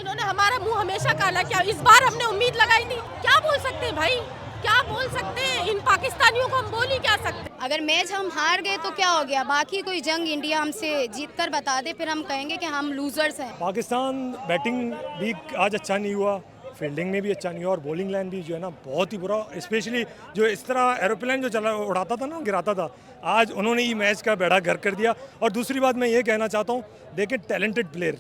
इन्होंने हमारा मुंह हमेशा काला किया, इस बार हमने उम्मीद लगाई थी। क्या बोल सकते हैं भाई, क्या बोल सकते हैं? इन पाकिस्तानियों को हम बोल ही क्या सकते हैं? अगर मैच हम हार गए तो क्या हो गया, बाकी कोई जंग इंडिया हमसे जीत कर बता दे, फिर हम कहेंगे कि हम लूजर्स हैं। पाकिस्तान बैटिंग भी आज अच्छा नहीं हुआ, फील्डिंग में भी अच्छा नहीं हुआ और बॉलिंग लाइन भी जो है ना बहुत ही बुरा, स्पेशली जो इस तरह एरोप्लेन जो चला उड़ाता था ना, गिराता था, आज उन्होंने ही मैच का बेड़ा गर्क कर दिया। और दूसरी बात मैं ये कहना चाहता हूँ, देखें टैलेंटेड प्लेयर,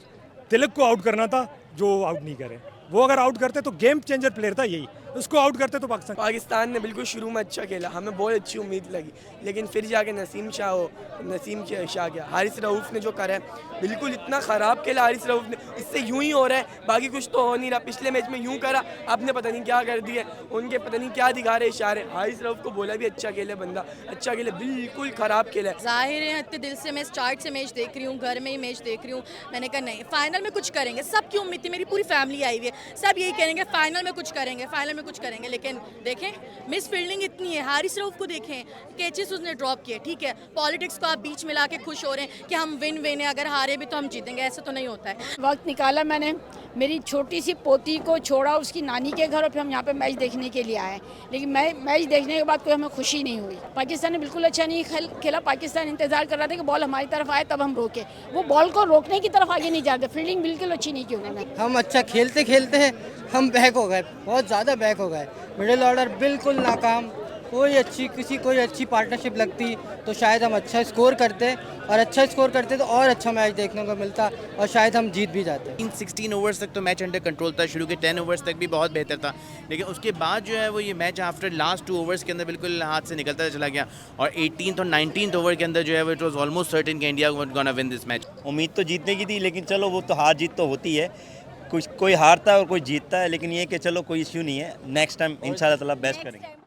तिलक को आउट करना था जो आउट नहीं करे, वो अगर आउट करते तो गेम चेंजर प्लेयर था यही, उसको आउट करते तो पाकिस्तान ने बिल्कुल शुरू में अच्छा खेला, हमें बहुत अच्छी उम्मीद लगी, लेकिन फिर जाके नसीम शाह गया। हारिस रऊफ़ ने जो करा है बिल्कुल इतना ख़राब खेला हारिस रऊफ़ ने, इससे यूं ही हो रहा है, बाकी कुछ तो हो नहीं रहा। पिछले मैच में यूं करा, आपने पता नहीं क्या कर दिया, उनके पता नहीं क्या दिखा रहे इशारे। हारिस रऊफ़ को बोला भी अच्छा खेले बंदा, अच्छा खेले, बिल्कुल ख़राब खेला है। जाहिर है इतने दिल से मैं स्टार्ट से मैच देख रही हूँ, घर में ही मैच देख रही हूँ। मैंने कहा नहीं, फाइनल में कुछ करेंगे, सबकी उम्मीद थी, मेरी पूरी फैमिली आई हुई है, सब यही कहेंगे फाइनल में कुछ करेंगे, फाइनल में कुछ करेंगे। लेकिन देखें मिस फील्डिंग इतनी है, हारिस रऊफ़ को देखें, कैचेस उसने ड्रॉप किए। ठीक है, पॉलिटिक्स को आप बीच में लाके खुश हो रहे हैं कि हम विन है, अगर हारे भी तो हम जीतेंगे, ऐसा तो नहीं होता है। वक्त निकाला मैंने, मेरी छोटी सी पोती को छोड़ा उसकी नानी के घर और फिर हम यहाँ पे मैच देखने के लिए आए, लेकिन मैच देखने के बाद कोई हमें खुशी नहीं हुई। पाकिस्तान ने बिल्कुल अच्छा नहीं खेला, पाकिस्तान इंतजार कर रहा था कि बॉल हमारी तरफ आए तब हम रोके, वो बॉल को रोकने की तरफ आगे नहीं जाते, फील्डिंग बिल्कुल अच्छी नहीं की उन्होंने। हम अच्छा खेलते खेलते हम बैक हो गए, बहुत ज़्यादा बैक हो गए, मिडिल ऑर्डर बिल्कुल नाकाम, कोई अच्छी पार्टनरशिप लगती तो शायद हम अच्छा स्कोर करते, और अच्छा स्कोर करते तो और अच्छा मैच देखने को मिलता और शायद हम जीत भी जाते। 16 ओवर्स तक तो मैच अंडर कंट्रोल था, शुरू के 10 ओवर्स तक भी बहुत बेहतर था, लेकिन उसके बाद जो है वो ये मैच आफ्टर लास्ट 2 ओवर्स के अंदर बिल्कुल हाथ से निकलता चला गया, और 18th और 19th ओवर के अंदर जो है वो इट वाज ऑलमोस्ट सर्टेन कि India gonna win this match. उम्मीद तो जीतने की थी, लेकिन चलो वो तो हार जीत तो होती है, कोई हारता है और कोई जीतता है, लेकिन ये कि चलो कोई इश्यू नहीं है, नेक्स्ट टाइम इंशाल्लाह ताला बेस्ट करेंगे।